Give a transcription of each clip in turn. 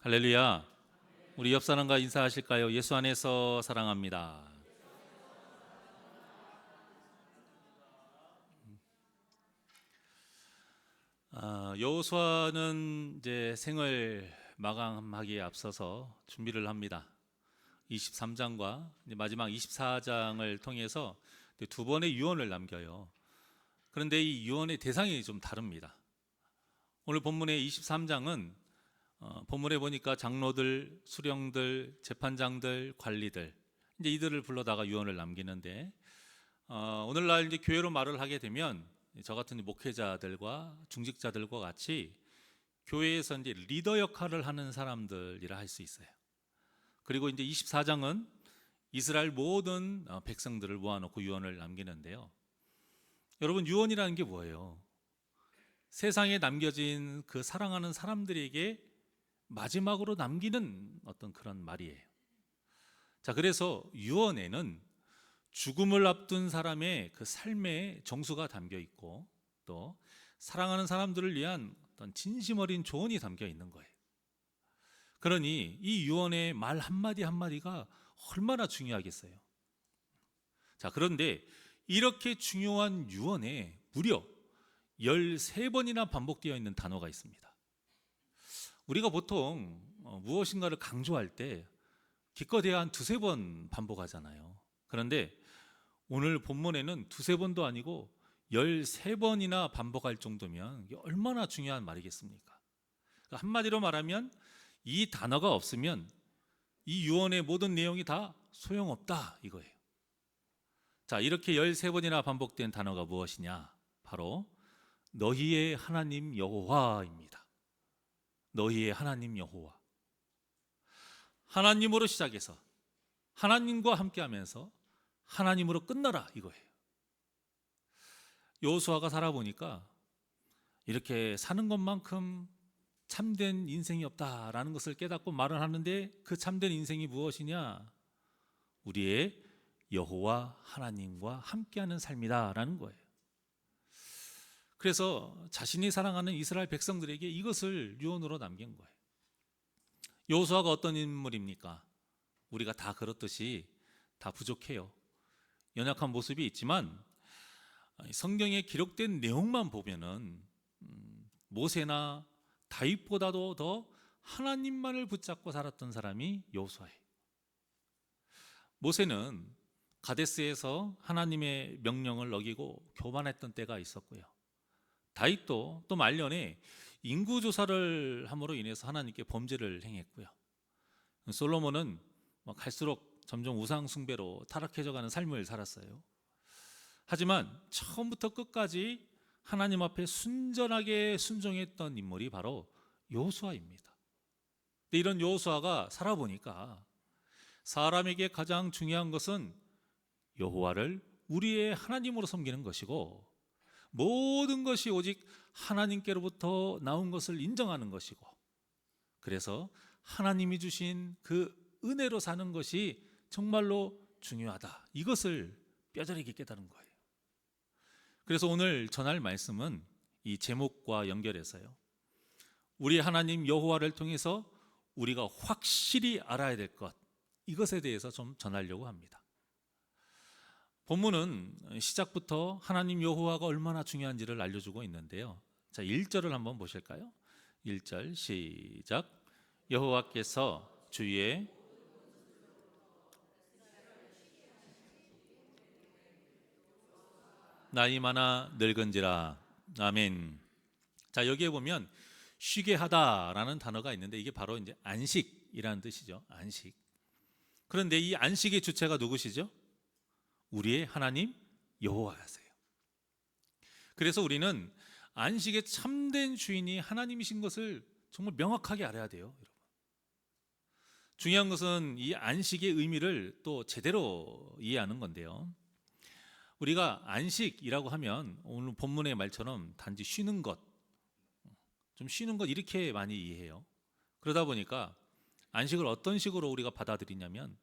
할렐루야. 우리 옆 사람과 인사하실까요? 예수 안에서 사랑합니다. 여호수아는 이제 생을 마감하기에 앞서서 준비를 합니다. 23장과 마지막 24장을 통해서 두 번의 유언을 남겨요. 그런데 이 유언의 대상이 좀 다릅니다. 오늘 본문의 23장은 본문에 보니까 장로들, 수령들, 재판장들, 관리들 이제 이들을 불러다가 유언을 남기는데 오늘날 이제 교회로 말을 하게 되면 저 같은 목회자들과 중직자들과 같이 교회에서 이제 리더 역할을 하는 사람들이라 할 수 있어요. 그리고 이제 24장은 이스라엘 모든 백성들을 모아놓고 유언을 남기는데요. 여러분, 유언이라는 게 뭐예요? 세상에 남겨진 그 사랑하는 사람들에게 마지막으로 남기는 어떤 그런 말이에요. 자, 그래서 유언에는 죽음을 앞둔 사람의 그 삶의 정수가 담겨 있고 또 사랑하는 사람들을 위한 어떤 진심 어린 조언이 담겨 있는 거예요. 그러니 이 유언의 말 한마디 한마디가 얼마나 중요하겠어요. 자, 그런데 이렇게 중요한 유언에 무려 13번이나 반복되어 있는 단어가 있습니다. 우리가 보통 무엇인가를 강조할 때 기껏해야 한 두세 번 반복하잖아요. 그런데 오늘 본문에는 두세 번도 아니고 13번이나 반복할 정도면 이게 얼마나 중요한 말이겠습니까? 한마디로 말하면 이 단어가 없으면 이 유언의 모든 내용이 다 소용없다 이거예요. 자, 이렇게 13번이나 반복된 단어가 무엇이냐? 바로 너희의 하나님 여호와입니다. 너희의 하나님 여호와. 하나님으로 시작해서 하나님과 함께하면서 하나님으로 끝나라 이거예요. 여호수아가 살아보니까 이렇게 사는 것만큼 참된 인생이 없다라는 것을 깨닫고 말을 하는데 그 참된 인생이 무엇이냐? 우리의 여호와 하나님과 함께하는 삶이다라는 거예요. 그래서 자신이 사랑하는 이스라엘 백성들에게 이것을 유언으로 남긴 거예요. 여호수아가 어떤 인물입니까? 우리가 다 그렇듯이 다 부족해요. 연약한 모습이 있지만 성경에 기록된 내용만 보면은 모세나 다윗보다도 더 하나님만을 붙잡고 살았던 사람이 여호수아예요. 모세는 가데스에서 하나님의 명령을 어기고 교만했던 때가 있었고요. 다윗도 또 말년에 인구 조사를 함으로 인해서 하나님께 범죄를 행했고요. 솔로몬은 갈수록 점점 우상 숭배로 타락해져가는 삶을 살았어요. 하지만 처음부터 끝까지 하나님 앞에 순전하게 순종했던 인물이 바로 여호수아입니다. 이런 여호수아가 살아보니까 사람에게 가장 중요한 것은 여호와를 우리의 하나님으로 섬기는 것이고 모든 것이 오직 하나님께로부터 나온 것을 인정하는 것이고 그래서 하나님이 주신 그 은혜로 사는 것이 정말로 중요하다. 이것을 뼈저리게 깨달은 거예요. 그래서 오늘 전할 말씀은 이 제목과 연결해서요. 우리 하나님 여호와를 통해서 우리가 확실히 알아야 될 것, 이것에 대해서 좀 전하려고 합니다. 본문은 시작부터 하나님 여호와가 얼마나 중요한지를 알려주고 있는데요. 자, 1절을 한번 보실까요? 1절 시작. 여호와께서 주의 나이 많아 늙은지라. 아멘. 자, 여기에 보면 쉬게 하다라는 단어가 있는데 이게 바로 이제 안식이라는 뜻이죠. 안식. 그런데 이 안식의 주체가 누구시죠? 우리의 하나님 여호와세요. 그래서 우리는 안식의 참된 주인이 하나님이신 것을 정말 명확하게 알아야 돼요, 여러분. 중요한 것은 이 안식의 의미를 또 제대로 이해하는 건데요. 우리가 안식이라고 하면 오늘 본문의 말처럼 단지 쉬는 것, 좀 쉬는 것 이렇게 많이 이해해요. 그러다 보니까 안식을 어떤 식으로 우리가 받아들이냐면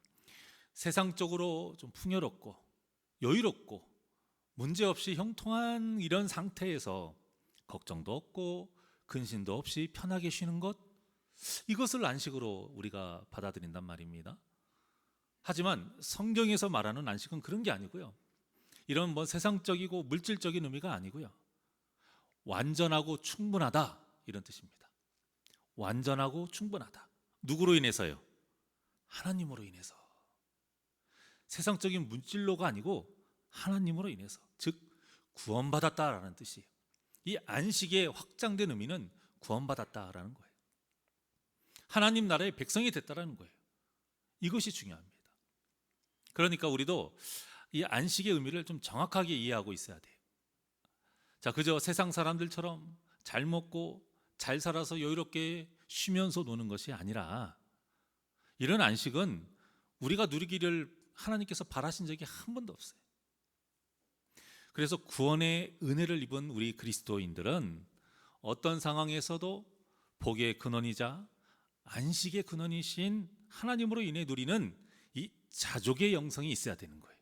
세상적으로 좀 풍요롭고 여유롭고 문제없이 형통한 이런 상태에서 걱정도 없고 근심도 없이 편하게 쉬는 것, 이것을 안식으로 우리가 받아들인단 말입니다. 하지만 성경에서 말하는 안식은 그런 게 아니고요. 이런 세상적이고 물질적인 의미가 아니고요. 완전하고 충분하다, 이런 뜻입니다. 완전하고 충분하다. 누구로 인해서요? 하나님으로 인해서. 세상적인 물질로가 아니고 하나님으로 인해서, 즉 구원받았다라는 뜻이에요. 이 안식의 확장된 의미는 구원받았다라는 거예요. 하나님 나라의 백성이 됐다라는 거예요. 이것이 중요합니다. 그러니까 우리도 이 안식의 의미를 좀 정확하게 이해하고 있어야 돼요. 자, 그저 세상 사람들처럼 잘 먹고 잘 살아서 여유롭게 쉬면서 노는 것이 아니라, 이런 안식은 우리가 누리기를 하나님께서 바라신 적이 한 번도 없어요. 그래서 구원의 은혜를 입은 우리 그리스도인들은 어떤 상황에서도 복의 근원이자 안식의 근원이신 하나님으로 인해 누리는 이 자족의 영성이 있어야 되는 거예요.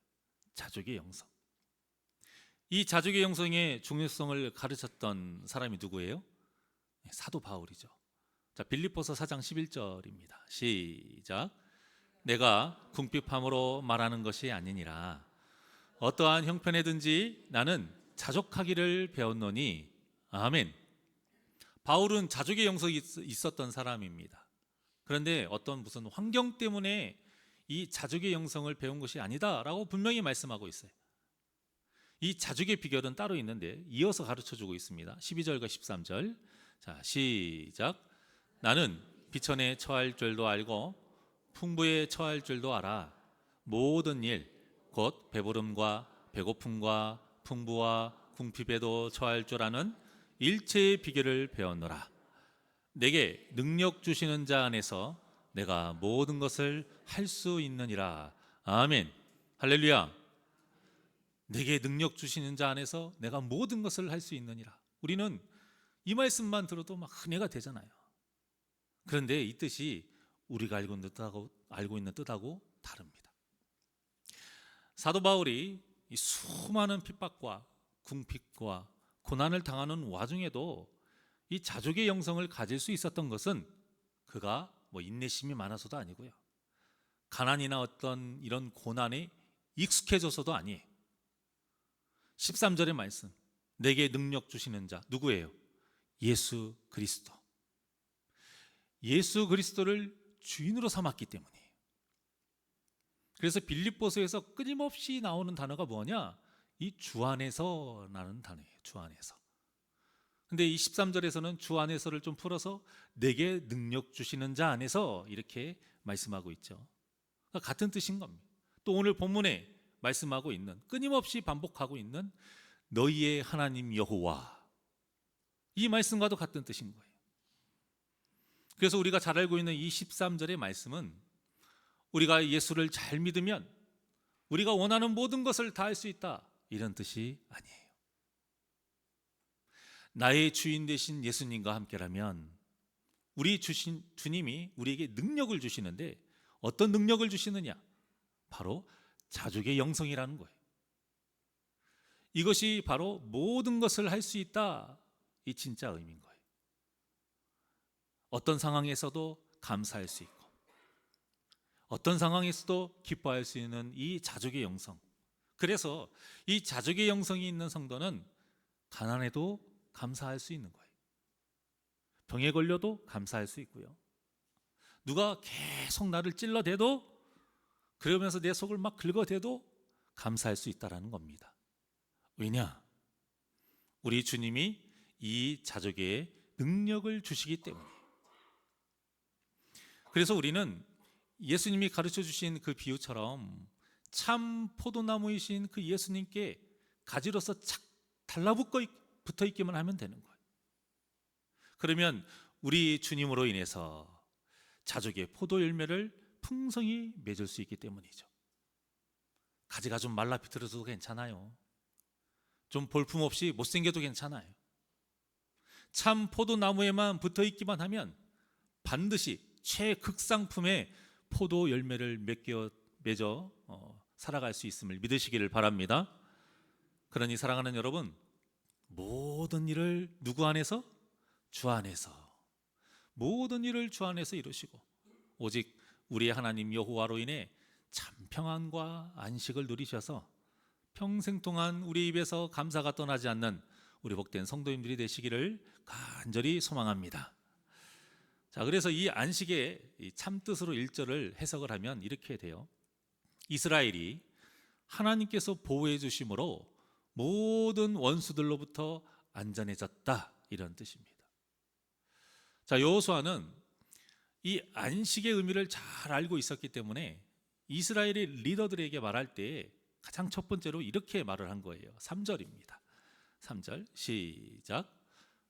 자족의 영성. 이 자족의 영성의 중요성을 가르쳤던 사람이 누구예요? 사도 바울이죠. 자, 빌립보서 4장 11절입니다. 시작. 내가 궁핍함으로 말하는 것이 아니니라. 어떠한 형편에든지 나는 자족하기를 배웠노니. 아멘. 바울은 자족의 영성이 있었던 사람입니다. 그런데 어떤 무슨 환경 때문에 이 자족의 영성을 배운 것이 아니다라고 분명히 말씀하고 있어요. 이 자족의 비결은 따로 있는데 이어서 가르쳐주고 있습니다. 12절과 13절. 자, 시작. 나는 비천에 처할 줄도 알고 풍부에 처할 줄도 알아. 모든 일, 곧 배부름과 배고픔과 풍부와 궁핍에도 처할 줄 아는 일체의 비결을 배웠노라. 내게 능력 주시는 자 안에서 내가 모든 것을 할 수 있느니라. 아멘. 할렐루야. 내게 능력 주시는 자 안에서 내가 모든 것을 할 수 있느니라. 우리는 이 말씀만 들어도 막 은혜가 되잖아요. 그런데 이 뜻이 우리가 알고 있는 뜻하고 다릅니다. 사도 바울이 이 수많은 핍박과 궁핍과 고난을 당하는 와중에도 이 자족의 영성을 가질 수 있었던 것은 그가 인내심이 많아서도 아니고요, 가난이나 어떤 이런 고난에 익숙해져서도 아니에요. 13절의 말씀, 내게 능력 주시는 자 누구예요? 예수 그리스도. 예수 그리스도를 주인으로 삼았기 때문이에요. 그래서 빌립보서에서 끊임없이 나오는 단어가 뭐냐? 이 주 안에서라는 단어예요. 주 안에서. 근데 이 13절에서는 주 안에서를 좀 풀어서 내게 능력 주시는 자 안에서 이렇게 말씀하고 있죠. 그러니까 같은 뜻인 겁니다. 또 오늘 본문에 말씀하고 있는, 끊임없이 반복하고 있는 너희의 하나님 여호와, 이 말씀과도 같은 뜻인 거예요. 그래서 우리가 잘 알고 있는 이 13절의 말씀은 우리가 예수를 잘 믿으면 우리가 원하는 모든 것을 다 할 수 있다, 이런 뜻이 아니에요. 나의 주인 되신 예수님과 함께라면 우리 주님이 우리에게 능력을 주시는데, 어떤 능력을 주시느냐? 바로 자족의 영성이라는 거예요. 이것이 바로 모든 것을 할 수 있다, 이 진짜 의미인 거예요. 어떤 상황에서도 감사할 수 있고, 어떤 상황에서도 기뻐할 수 있는 이 자족의 영성. 그래서 이 자족의 영성이 있는 성도는 가난해도 감사할 수 있는 거예요. 병에 걸려도 감사할 수 있고요, 누가 계속 나를 찔러대도, 그러면서 내 속을 막 긁어대도 감사할 수 있다는 겁니다. 왜냐? 우리 주님이 이 자족의 능력을 주시기 때문에. 그래서 우리는 예수님이 가르쳐 주신 그 비유처럼 참 포도나무이신 그 예수님께 가지로서 착 달라붙어 있기만 하면 되는 거예요. 그러면 우리 주님으로 인해서 자족의 포도 열매를 풍성히 맺을 수 있기 때문이죠. 가지가 좀 말라 비틀어도 괜찮아요. 좀 볼품없이 못생겨도 괜찮아요. 참 포도나무에만 붙어 있기만 하면 반드시 최극상품의 포도 열매를 맺어 살아갈 수 있음을 믿으시기를 바랍니다. 그러니 사랑하는 여러분, 모든 일을 누구 안에서? 주 안에서. 모든 일을 주 안에서 이루시고 오직 우리의 하나님 여호와로 인해 참 평안과 안식을 누리셔서 평생 동안 우리 입에서 감사가 떠나지 않는 우리 복된 성도님들이 되시기를 간절히 소망합니다. 자, 그래서 이 안식의 이 참뜻으로 1절을 해석을 하면 이렇게 돼요. 이스라엘이 하나님께서 보호해 주심으로 모든 원수들로부터 안전해졌다, 이런 뜻입니다. 자, 여호수아는 이 안식의 의미를 잘 알고 있었기 때문에 이스라엘의 리더들에게 말할 때 가장 첫 번째로 이렇게 말을 한 거예요. 3절입니다. 3절 시작.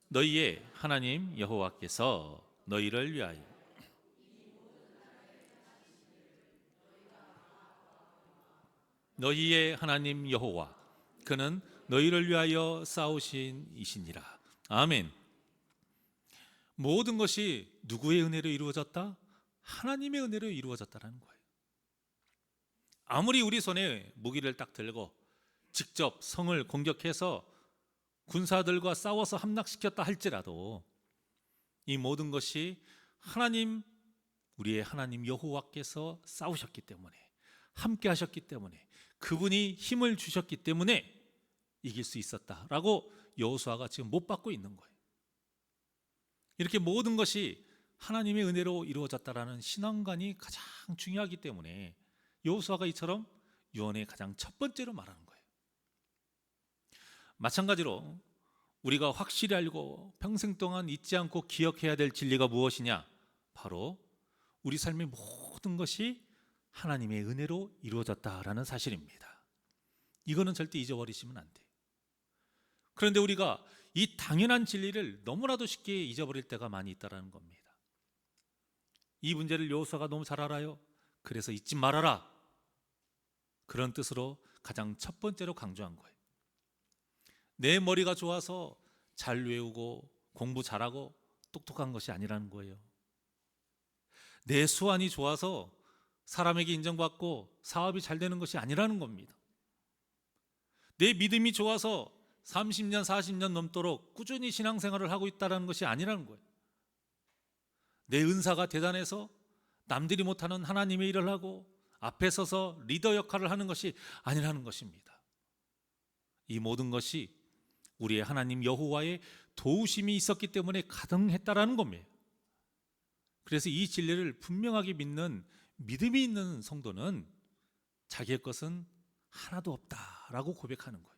너희의 하나님 여호와께서 너희를 위하여 너희의 하나님 여호와 그는 너희를 위하여 싸우신 이시니라. 아멘. 모든 것이 누구의 은혜로 이루어졌다? 하나님의 은혜로 이루어졌다는 거예요. 아무리 우리 손에 무기를 딱 들고 직접 성을 공격해서 군사들과 싸워서 함락시켰다 할지라도 이 모든 것이 하나님, 우리의 하나님 여호와께서 싸우셨기 때문에, 함께 하셨기 때문에, 그분이 힘을 주셨기 때문에 이길 수 있었다라고 여호수아가 지금 못 받고 있는 거예요. 이렇게 모든 것이 하나님의 은혜로 이루어졌다라는 신앙관이 가장 중요하기 때문에 여호수아가 이처럼 유언의 가장 첫 번째로 말하는 거예요. 마찬가지로 우리가 확실히 알고 평생 동안 잊지 않고 기억해야 될 진리가 무엇이냐? 바로 우리 삶의 모든 것이 하나님의 은혜로 이루어졌다라는 사실입니다. 이거는 절대 잊어버리시면 안 돼요. 그런데 우리가 이 당연한 진리를 너무나도 쉽게 잊어버릴 때가 많이 있다는 겁니다. 이 문제를 여호수아가 너무 잘 알아요. 그래서 잊지 말아라, 그런 뜻으로 가장 첫 번째로 강조한 거예요. 내 머리가 좋아서 잘 외우고 공부 잘하고 똑똑한 것이 아니라는 거예요. 내 수완이 좋아서 사람에게 인정받고 사업이 잘 되는 것이 아니라는 겁니다. 내 믿음이 좋아서 30년, 40년 넘도록 꾸준히 신앙생활을 하고 있다는 것이 아니라는 거예요. 내 은사가 대단해서 남들이 못하는 하나님의 일을 하고 앞에 서서 리더 역할을 하는 것이 아니라는 것입니다. 이 모든 것이 우리의 하나님 여호와의 도우심이 있었기 때문에 가능했다라는 겁니다. 그래서 이 진리를 분명하게 믿는 믿음이 있는 성도는 자기의 것은 하나도 없다라고 고백하는 거예요.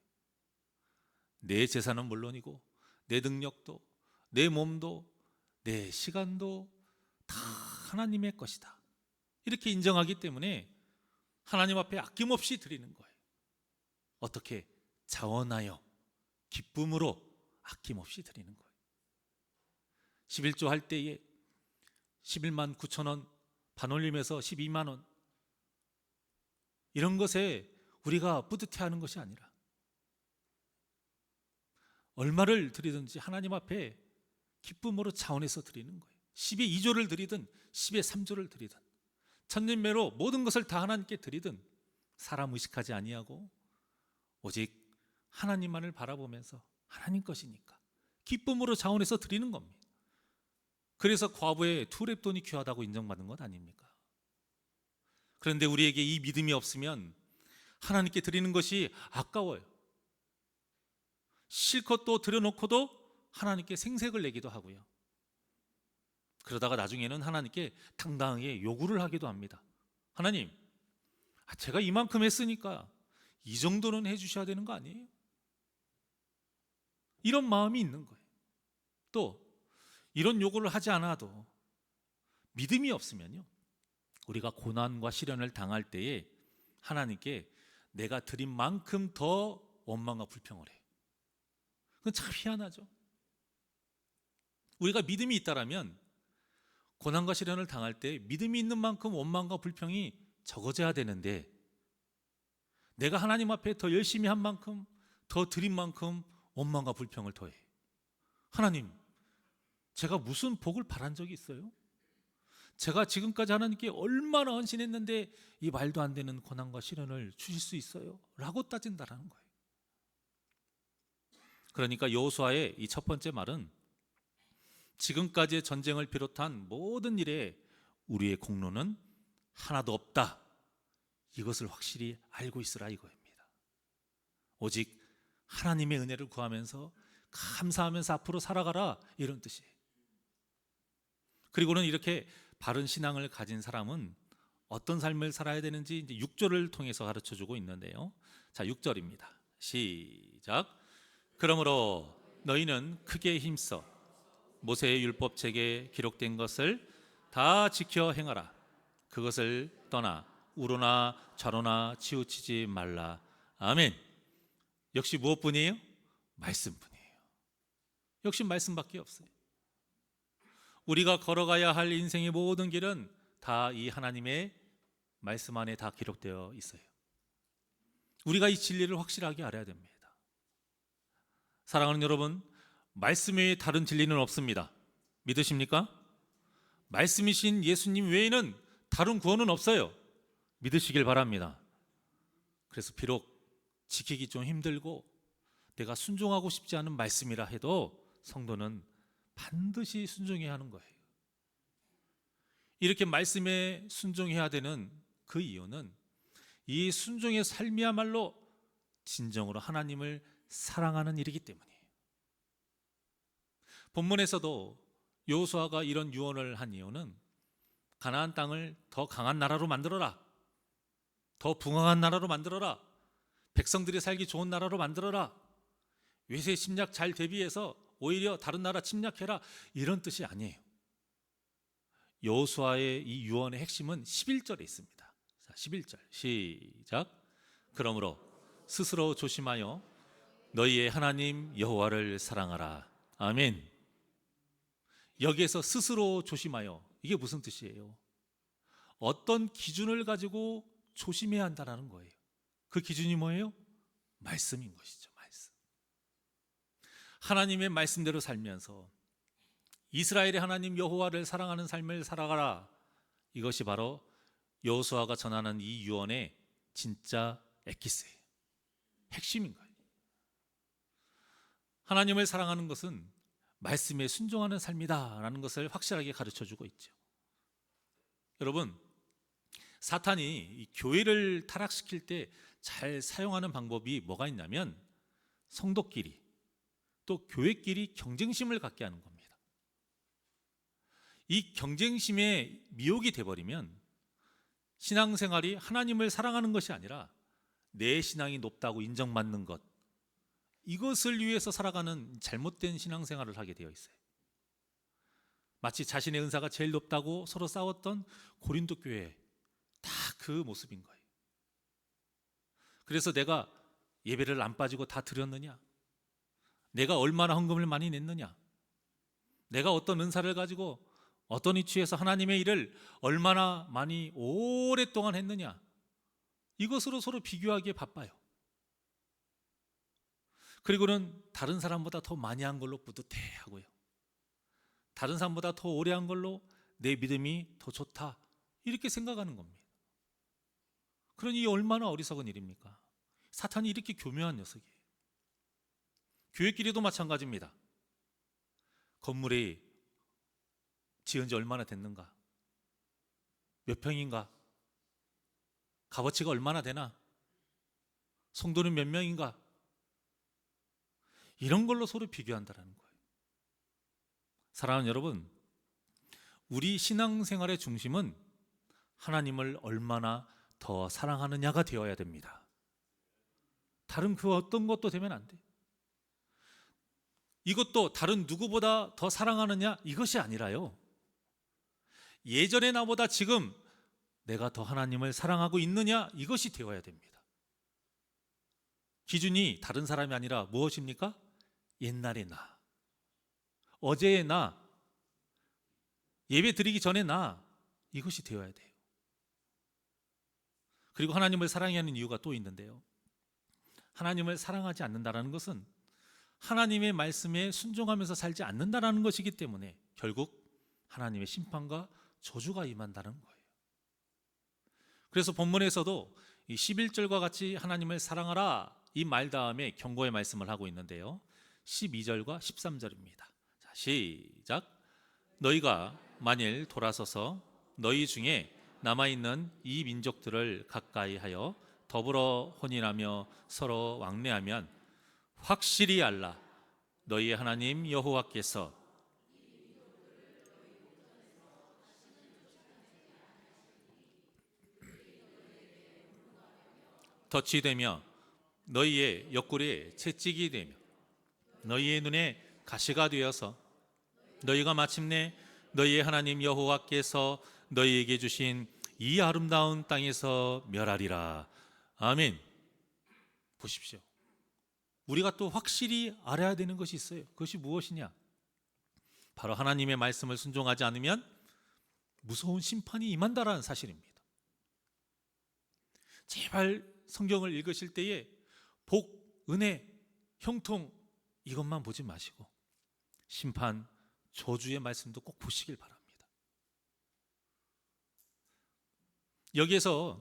내 재산은 물론이고 내 능력도, 내 몸도, 내 시간도 다 하나님의 것이다, 이렇게 인정하기 때문에 하나님 앞에 아낌없이 드리는 거예요. 어떻게? 자원하여 기쁨으로 아낌없이 드리는 거예요. 11조 할 때에 11만 9천 원 반올림해서 12만 원, 이런 것에 우리가 뿌듯해하는 것이 아니라 얼마를 드리든지 하나님 앞에 기쁨으로 자원해서 드리는 거예요. 10의 2조를 드리든 10의 3조를 드리든 천진매로 모든 것을 다 하나님께 드리든 사람 의식하지 아니하고 오직 하나님만을 바라보면서 하나님 것이니까 기쁨으로 자원해서 드리는 겁니다. 그래서 과부의 투랩돈이 귀하다고 인정받은 것 아닙니까? 그런데 우리에게 이 믿음이 없으면 하나님께 드리는 것이 아까워요. 실컷 또 드려놓고도 하나님께 생색을 내기도 하고요. 그러다가 나중에는 하나님께 당당하게 요구를 하기도 합니다. 하나님, 제가 이만큼 했으니까 이 정도는 해주셔야 되는 거 아니에요? 이런 마음이 있는 거예요. 또 이런 요구를 하지 않아도 믿음이 없으면요, 우리가 고난과 시련을 당할 때에 하나님께 내가 드린 만큼 더 원망과 불평을 해요. 그건 참 희한하죠. 우리가 믿음이 있다라면 고난과 시련을 당할 때 믿음이 있는 만큼 원망과 불평이 적어져야 되는데 내가 하나님 앞에 더 열심히 한 만큼, 더 드린 만큼 원망과 불평을 더해. 하나님, 제가 무슨 복을 바란 적이 있어요? 제가 지금까지 하나님께 얼마나 헌신했는데 이 말도 안 되는 고난과 시련을 주실 수 있어요? 라고 따진다라는 거예요. 그러니까 여호수아의 이 첫 번째 말은 지금까지의 전쟁을 비롯한 모든 일에 우리의 공로는 하나도 없다. 이것을 확실히 알고 있으라 이거입니다. 오직 하나님의 은혜를 구하면서 감사하면서 앞으로 살아가라, 이런 뜻이에요. 그리고는 이렇게 바른 신앙을 가진 사람은 어떤 삶을 살아야 되는지 이제 6절을 통해서 가르쳐주고 있는데요. 자, 6절입니다. 시작. 그러므로 너희는 크게 힘써 모세의 율법책에 기록된 것을 다 지켜 행하라. 그것을 떠나 우로나 좌로나 치우치지 말라. 아멘. 역시 무엇뿐이에요? 말씀뿐이에요. 역시 말씀밖에 없어요. 우리가 걸어가야 할 인생의 모든 길은 다 이 하나님의 말씀 안에 다 기록되어 있어요. 우리가 이 진리를 확실하게 알아야 됩니다. 사랑하는 여러분, 말씀 외에 다른 진리는 없습니다. 믿으십니까? 말씀이신 예수님 외에는 다른 구원은 없어요. 믿으시길 바랍니다. 그래서 비록 지키기 좀 힘들고 내가 순종하고 싶지 않은 말씀이라 해도 성도는 반드시 순종해야 하는 거예요. 이렇게 말씀에 순종해야 되는 그 이유는 이 순종의 삶이야말로 진정으로 하나님을 사랑하는 일이기 때문이에요. 본문에서도 여호수아가 이런 유언을 한 이유는 가나안 땅을 더 강한 나라로 만들어라, 더 붕황한 나라로 만들어라, 백성들이 살기 좋은 나라로 만들어라, 외세 침략 잘 대비해서 오히려 다른 나라 침략해라, 이런 뜻이 아니에요. 여호수아의 이 유언의 핵심은 11절에 있습니다. 자, 11절 시작. 그러므로 스스로 조심하여 너희의 하나님 여호와를 사랑하라. 아멘. 여기에서 스스로 조심하여, 이게 무슨 뜻이에요? 어떤 기준을 가지고 조심해야 한다는 거예요. 그 기준이 뭐예요? 말씀인 것이죠. 말씀. 하나님의 말씀대로 살면서 이스라엘의 하나님 여호와를 사랑하는 삶을 살아가라. 이것이 바로 여호수아가 전하는 이 유언의 진짜 엑기스예요. 핵심인 거예요. 하나님을 사랑하는 것은 말씀에 순종하는 삶이다라는 것을 확실하게 가르쳐주고 있죠. 여러분, 사탄이 이 교회를 타락시킬 때 잘 사용하는 방법이 뭐가 있냐면 성도끼리 또 교회끼리 경쟁심을 갖게 하는 겁니다. 이 경쟁심에 미혹이 돼버리면 신앙생활이 하나님을 사랑하는 것이 아니라 내 신앙이 높다고 인정받는 것, 이것을 위해서 살아가는 잘못된 신앙생활을 하게 되어 있어요. 마치 자신의 은사가 제일 높다고 서로 싸웠던 고린도 교회, 다 그 모습인 거예요. 그래서 내가 예배를 안 빠지고 다 드렸느냐, 내가 얼마나 헌금을 많이 냈느냐, 내가 어떤 은사를 가지고 어떤 위치에서 하나님의 일을 얼마나 많이 오랫동안 했느냐, 이것으로 서로 비교하기에 바빠요. 그리고는 다른 사람보다 더 많이 한 걸로 뿌듯해하고요, 다른 사람보다 더 오래 한 걸로 내 믿음이 더 좋다, 이렇게 생각하는 겁니다. 그러니 얼마나 어리석은 일입니까? 사탄이 이렇게 교묘한 녀석이에요. 교회끼리도 마찬가지입니다. 건물이 지은 지 얼마나 됐는가, 몇 평인가, 값어치가 얼마나 되나, 성도는 몇 명인가, 이런 걸로 서로 비교한다는 거예요. 사랑하는 여러분, 우리 신앙생활의 중심은 하나님을 얼마나 더 사랑하느냐가 되어야 됩니다. 다른 그 어떤 것도 되면 안 돼요. 이것도 다른 누구보다 더 사랑하느냐, 이것이 아니라요, 예전의 나보다 지금 내가 더 하나님을 사랑하고 있느냐, 이것이 되어야 됩니다. 기준이 다른 사람이 아니라 무엇입니까? 옛날의 나, 어제의 나, 예배 드리기 전의 나, 이것이 되어야 돼요. 그리고 하나님을 사랑해야 하는 이유가 또 있는데요, 하나님을 사랑하지 않는다는 것은 하나님의 말씀에 순종하면서 살지 않는다는 것이기 때문에 결국 하나님의 심판과 저주가 임한다는 거예요. 그래서 본문에서도 이 11절과 같이 하나님을 사랑하라, 이 말 다음에 경고의 말씀을 하고 있는데요, 12절과 13절입니다. 자, 시작. 너희가 만일 돌아서서 너희 중에 남아있는 이 민족들을 가까이 하여 더불어 혼인하며 서로 왕래하면 확실히 알라. 너희의 하나님 여호와께서 덫이 되며 너희의 옆구리에 채찍이 되며 너희의 눈에 가시가 되어서 너희가 마침내 너희의 하나님 여호와께서 너희에게 주신 이 아름다운 땅에서 멸하리라. 아멘. 보십시오. 우리가 또 확실히 알아야 되는 것이 있어요. 그것이 무엇이냐? 바로 하나님의 말씀을 순종하지 않으면 무서운 심판이 임한다라는 사실입니다. 제발 성경을 읽으실 때에 복, 은혜, 형통 이것만 보지 마시고 심판, 저주의 말씀도 꼭 보시길 바랍니다. 여기에서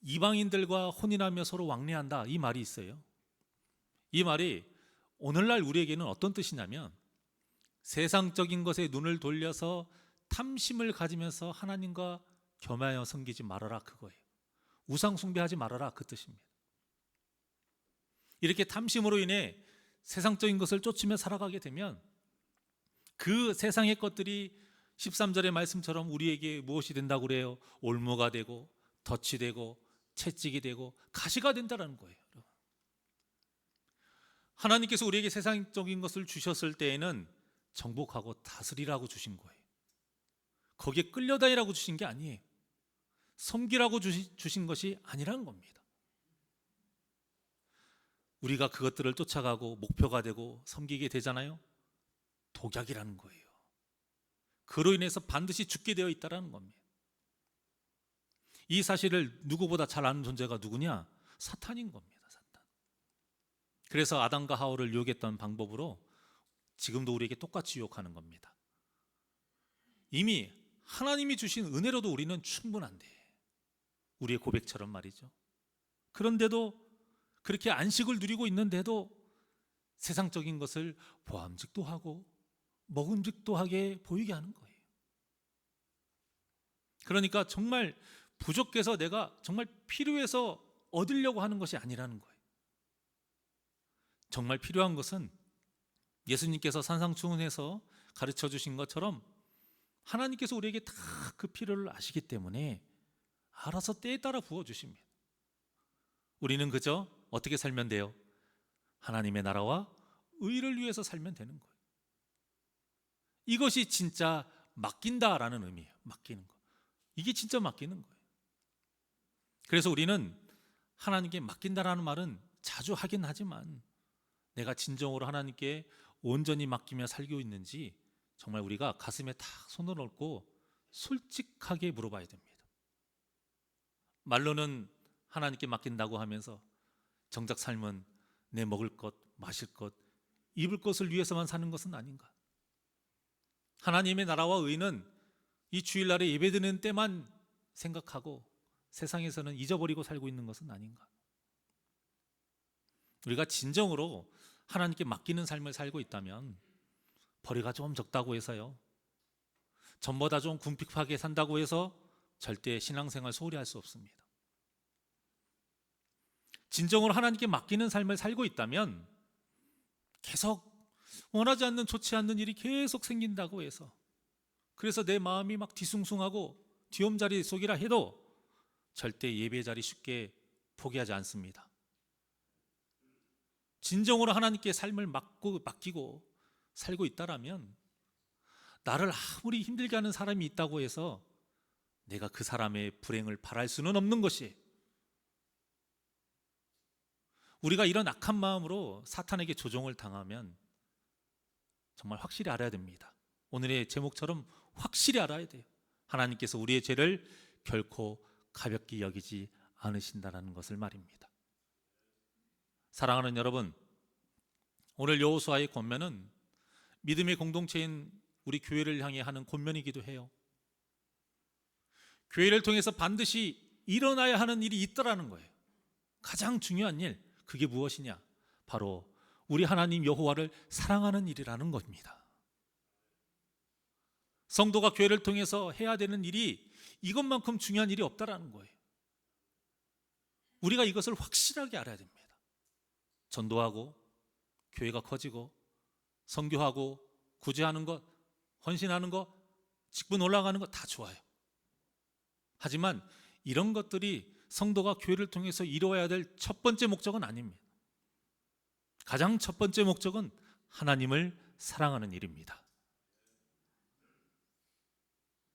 이방인들과 혼인하며 서로 왕래한다 이 말이 있어요. 이 말이 오늘날 우리에게는 어떤 뜻이냐면 세상적인 것에 눈을 돌려서 탐심을 가지면서 하나님과 겸하여 섬기지 말아라 그거예요. 우상 숭배하지 말아라 그 뜻입니다. 이렇게 탐심으로 인해 세상적인 것을 쫓으며 살아가게 되면 그 세상의 것들이 13절의 말씀처럼 우리에게 무엇이 된다고 그래요? 올무가 되고 덫이 되고 채찍이 되고 가시가 된다는 거예요. 하나님께서 우리에게 세상적인 것을 주셨을 때에는 정복하고 다스리라고 주신 거예요. 거기에 끌려다니라고 주신 게 아니에요. 섬기라고 주신 것이 아니라는 겁니다. 우리가 그것들을 쫓아가고 목표가 되고 섬기게 되잖아요. 독약이라는 거예요. 그로 인해서 반드시 죽게 되어 있다는 겁니다. 이 사실을 누구보다 잘 아는 존재가 누구냐? 사탄인 겁니다. 사탄. 그래서 아담과 하와를 유혹했던 방법으로 지금도 우리에게 똑같이 유혹하는 겁니다. 이미 하나님이 주신 은혜로도 우리는 충분한데, 우리의 고백처럼 말이죠. 그런데도 그렇게 안식을 누리고 있는데도 세상적인 것을 보암직도 하고 먹음직도 하게 보이게 하는 거예요. 그러니까 정말 부족해서 내가 정말 필요해서 얻으려고 하는 것이 아니라는 거예요. 정말 필요한 것은 예수님께서 산상수훈에서 가르쳐 주신 것처럼 하나님께서 우리에게 다 그 필요를 아시기 때문에 알아서 때에 따라 부어주십니다. 우리는 그저 어떻게 살면 돼요? 하나님의 나라와 의를 위해서 살면 되는 거예요. 이것이 진짜 맡긴다라는 의미예요. 맡기는 거. 이게 진짜 맡기는 거예요. 그래서 우리는 하나님께 맡긴다라는 말은 자주 하긴 하지만 내가 진정으로 하나님께 온전히 맡기며 살고 있는지 정말 우리가 가슴에 탁 손을 얹고 솔직하게 물어봐야 됩니다. 말로는 하나님께 맡긴다고 하면서 정작 삶은 내 먹을 것, 마실 것, 입을 것을 위해서만 사는 것은 아닌가? 하나님의 나라와 의는 이 주일날에 예배드리는 때만 생각하고 세상에서는 잊어버리고 살고 있는 것은 아닌가? 우리가 진정으로 하나님께 맡기는 삶을 살고 있다면 벌이가 좀 적다고 해서요, 전보다 좀 궁핍하게 산다고 해서 절대 신앙생활 소홀히 할 수 없습니다. 진정으로 하나님께 맡기는 삶을 살고 있다면 계속 원하지 않는 좋지 않는 일이 계속 생긴다고 해서 그래서 내 마음이 막 뒤숭숭하고 뒤엄자리 속이라 해도 절대 예배 자리 쉽게 포기하지 않습니다. 진정으로 하나님께 삶을 맡기고 살고 있다라면 나를 아무리 힘들게 하는 사람이 있다고 해서 내가 그 사람의 불행을 바랄 수는 없는 것이, 우리가 이런 악한 마음으로 사탄에게 조종을 당하면 정말 확실히 알아야 됩니다. 오늘의 제목처럼 확실히 알아야 돼요. 하나님께서 우리의 죄를 결코 가볍게 여기지 않으신다는 것을 말입니다. 사랑하는 여러분, 오늘 여호수아의 권면은 믿음의 공동체인 우리 교회를 향해 하는 권면이기도 해요. 교회를 통해서 반드시 일어나야 하는 일이 있더라는 거예요. 가장 중요한 일, 그게 무엇이냐? 바로 우리 하나님 여호와를 사랑하는 일이라는 겁니다. 성도가 교회를 통해서 해야 되는 일이 이것만큼 중요한 일이 없다라는 거예요. 우리가 이것을 확실하게 알아야 됩니다. 전도하고 교회가 커지고 선교하고 구제하는 것, 헌신하는 것, 직분 올라가는 것 다 좋아요. 하지만 이런 것들이 성도가 교회를 통해서 이루어야 될 첫 번째 목적은 아닙니다. 가장 첫 번째 목적은 하나님을 사랑하는 일입니다.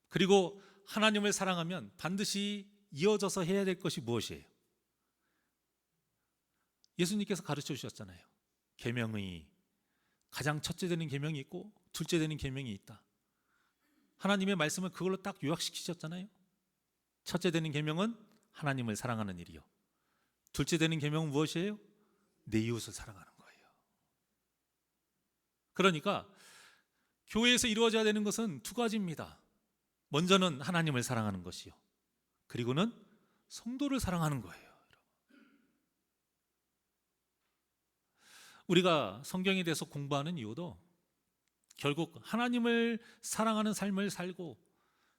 그리고 하나님을 사랑하면 반드시 이어져서 해야 될 것이 무엇이에요? 예수님께서 가르쳐 주셨잖아요. 계명의 가장 첫째 되는 계명이 있고 둘째 되는 계명이 있다. 하나님의 말씀을 그걸로 딱 요약시키셨잖아요. 첫째 되는 계명은 하나님을 사랑하는 일이요. 둘째 되는 계명은 무엇이에요? 내 이웃을 사랑하는 거예요. 그러니까 교회에서 이루어져야 되는 것은 두 가지입니다. 먼저는 하나님을 사랑하는 것이요. 그리고는 성도를 사랑하는 거예요. 우리가 성경에 대해서 공부하는 이유도 결국 하나님을 사랑하는 삶을 살고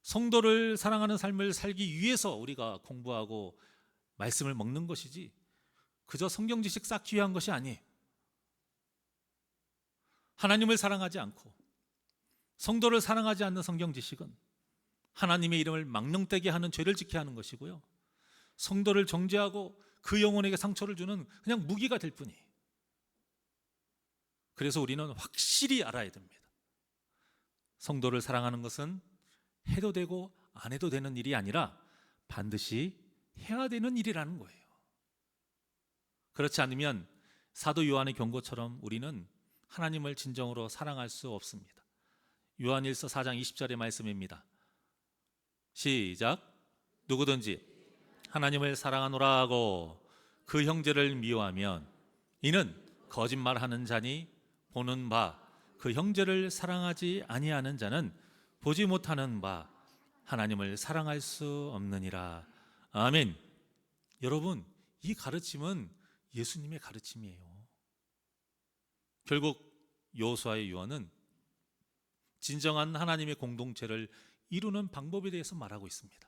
성도를 사랑하는 삶을 살기 위해서 우리가 공부하고 말씀을 먹는 것이지 그저 성경 지식 쌓기 위한 것이 아니에요. 하나님을 사랑하지 않고 성도를 사랑하지 않는 성경 지식은 하나님의 이름을 망령되게 하는 죄를 지게 하는 것이고요. 성도를 정죄하고 그 영혼에게 상처를 주는 그냥 무기가 될 뿐이에요. 그래서 우리는 확실히 알아야 됩니다. 성도를 사랑하는 것은 해도 되고 안 해도 되는 일이 아니라 반드시 해야 되는 일이라는 거예요. 그렇지 않으면 사도 요한의 경고처럼 우리는 하나님을 진정으로 사랑할 수 없습니다. 요한일서 4장 20절의 말씀입니다. 시작. 누구든지 하나님을 사랑하노라 하고 그 형제를 미워하면 이는 거짓말하는 자니 보는 바 그 형제를 사랑하지 아니하는 자는 보지 못하는 바 하나님을 사랑할 수 없느니라. 아멘. 여러분, 이 가르침은 예수님의 가르침이에요. 결국 여호수아의 유언은 진정한 하나님의 공동체를 이루는 방법에 대해서 말하고 있습니다.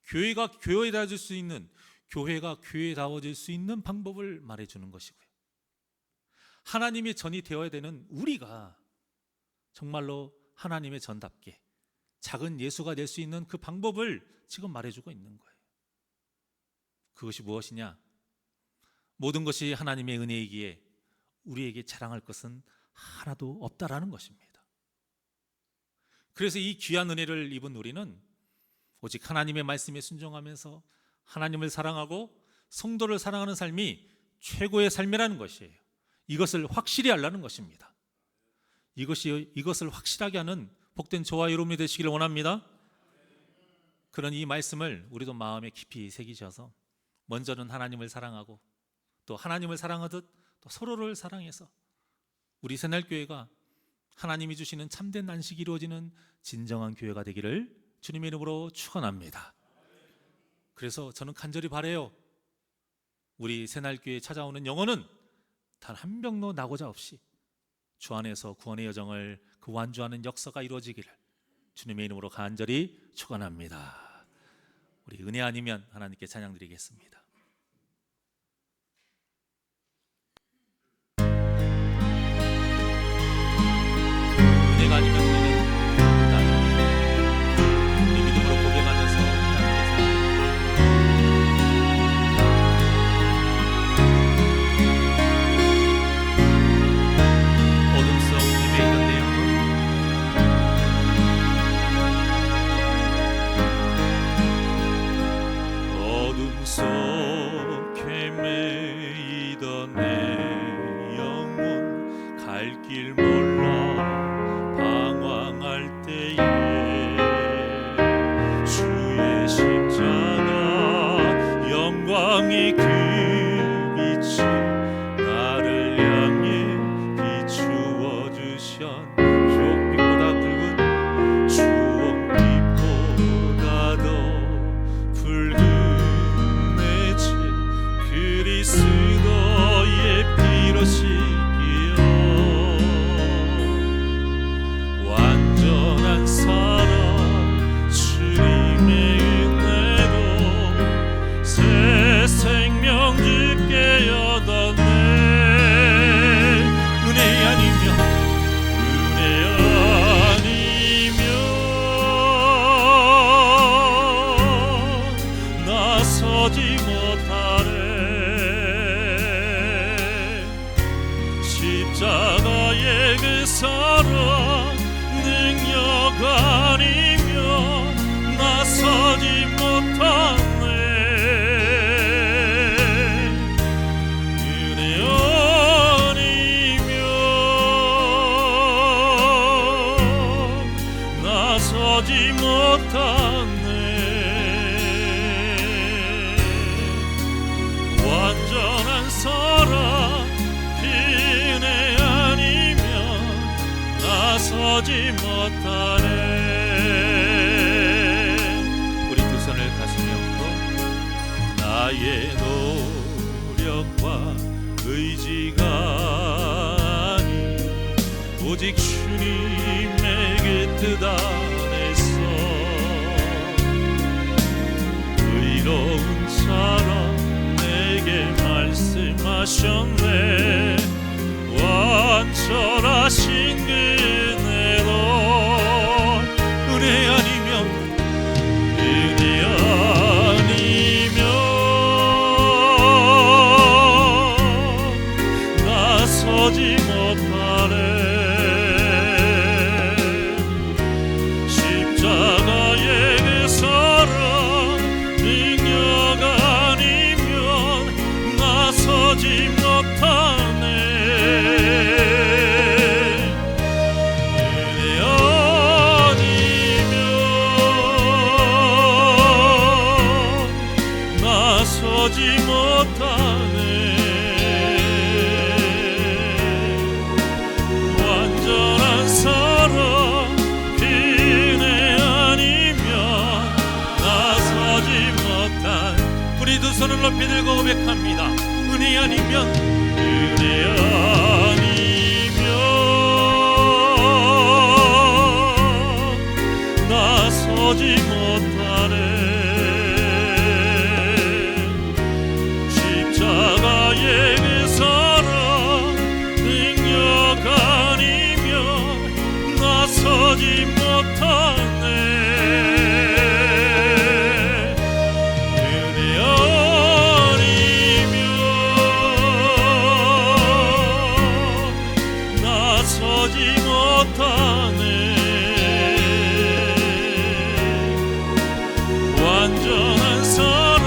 교회가 교회다워질 수 있는, 교회가 교회다워질 수 있는 방법을 말해주는 것이고요. 하나님의 전이 되어야 되는 우리가 정말로 하나님의 전답게 작은 예수가 될 수 있는 그 방법을 지금 말해주고 있는 거예요. 그것이 무엇이냐? 모든 것이 하나님의 은혜이기에 우리에게 자랑할 것은 하나도 없다라는 것입니다. 그래서 이 귀한 은혜를 입은 우리는 오직 하나님의 말씀에 순종하면서 하나님을 사랑하고 성도를 사랑하는 삶이 최고의 삶이라는 것이에요. 이것을 확실히 알라는 것입니다. 이것을 확실하게 하는 복된 저와 여러분이 되시기를 원합니다. 그런 이 말씀을 우리도 마음에 깊이 새기셔서 먼저는 하나님을 사랑하고 또 하나님을 사랑하듯 또 서로를 사랑해서 우리 새날교회가 하나님이 주시는 참된 안식이 이루어지는 진정한 교회가 되기를 주님의 이름으로 축원합니다. 그래서 저는 간절히 바라요. 우리 새날교회에 찾아오는 영혼은 단 한 명도 나고자 없이 주 안에서 구원의 여정을 그 완주하는 역사가 이루어지기를 주님의 이름으로 간절히 축원합니다. 우리 은혜 아니면 하나님께 찬양 드리겠습니다. 은혜가 아니면 우리는 우리 믿음으로 고백하면서 하나님께 어둠 속 헤매이던 내 영혼 어둠 속 헤매이던 내 영혼 갈 길 몰라 방황 나서지 못하네. 우리 두 손을 가슴에 얹고 나의 노력과 의지가 아니 오직 주님에게 뜻 안에서 의로운 자라 내게 말씀하셨네. 완전하신 그대로 은혜 아니면 나서지 못하네. 십자가의 그 사랑 능력 아니면 나서지 못하네. 은혜 아니면 나서지 못하네. 완전한 사랑 그네 아니면 나서지 못한. 우리 두 손을 높이 들고 고백합니다. 은혜 아니면 은혜 아니면 나서지 못하네. 십자가의 그 사랑 능력 아니면 나서지 못하네. 은혜 아니면 나서지 못하네. 완전한 사랑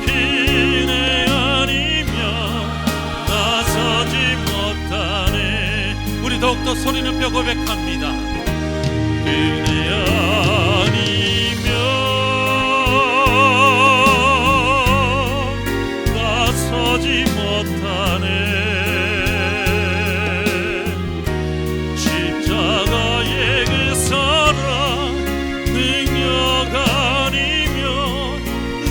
그네 아니면 나서지 못하네. 우리 더욱더 소리 높여 고백합니다. 그네 아니면 나서지 못하네. 십자가의 그 사랑 능력 아니면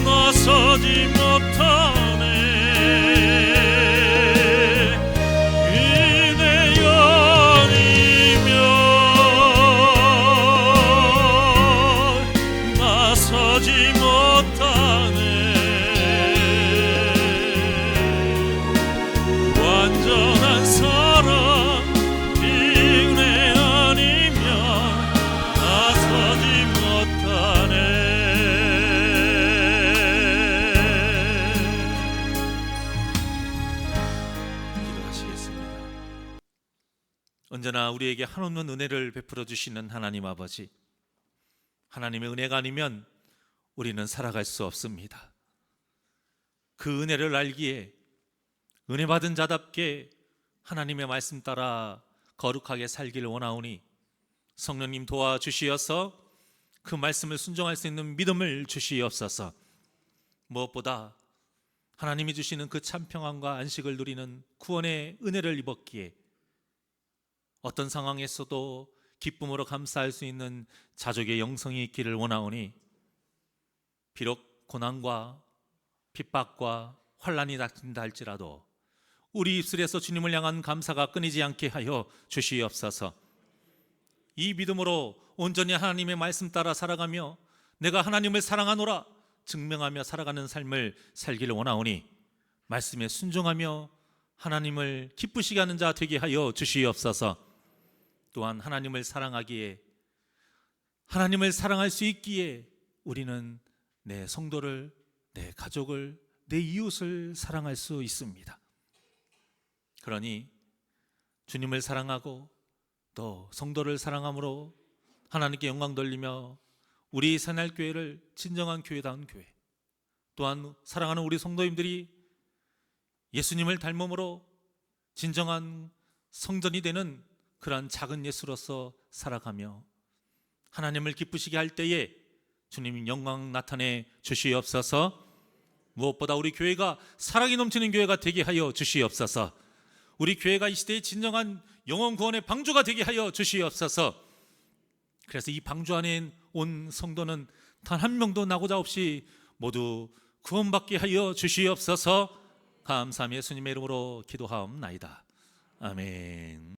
나서지 못하네. 은혜 아니면 나서지 못하네. 완전한 사랑 은혜 아니면 나서지 못하네. 기도하시겠습니다. 언제나 우리에게 한없는 은혜를 베풀어 주시는 하나님 아버지, 하나님의 은혜가 아니면 우리는 살아갈 수 없습니다. 그 은혜를 알기에 은혜 받은 자답게 하나님의 말씀 따라 거룩하게 살기를 원하오니 성령님 도와주시어서 그 말씀을 순종할 수 있는 믿음을 주시옵소서. 무엇보다 하나님이 주시는 그 참 평안과 안식을 누리는 구원의 은혜를 입었기에 어떤 상황에서도 기쁨으로 감사할 수 있는 자족의 영성이 있기를 원하오니 비록 고난과 핍박과 환난이 닥친다 할지라도 우리 입술에서 주님을 향한 감사가 끊이지 않게 하여 주시옵소서. 이 믿음으로 온전히 하나님의 말씀 따라 살아가며 내가 하나님을 사랑하노라 증명하며 살아가는 삶을 살기를 원하오니 말씀에 순종하며 하나님을 기쁘시게 하는 자 되게 하여 주시옵소서. 또한 하나님을 사랑하기에, 하나님을 사랑할 수 있기에 우리는 내 성도를, 내 가족을, 내 이웃을 사랑할 수 있습니다. 그러니 주님을 사랑하고 또 성도를 사랑함으로 하나님께 영광 돌리며 우리 새날교회를 진정한 교회다운 교회, 또한 사랑하는 우리 성도님들이 예수님을 닮음으로 진정한 성전이 되는 그러한 작은 예수로서 살아가며 하나님을 기쁘시게 할 때에 주님 영광 나타내 주시옵소서. 무엇보다 우리 교회가 사랑이 넘치는 교회가 되게 하여 주시옵소서. 우리 교회가 이 시대의 진정한 영혼 구원의 방주가 되게 하여 주시옵소서. 그래서 이 방주 안에 온 성도는 단 한 명도 나고자 없이 모두 구원받게 하여 주시옵소서. 감사하며 예수님의 이름으로 기도하옵나이다. 아멘.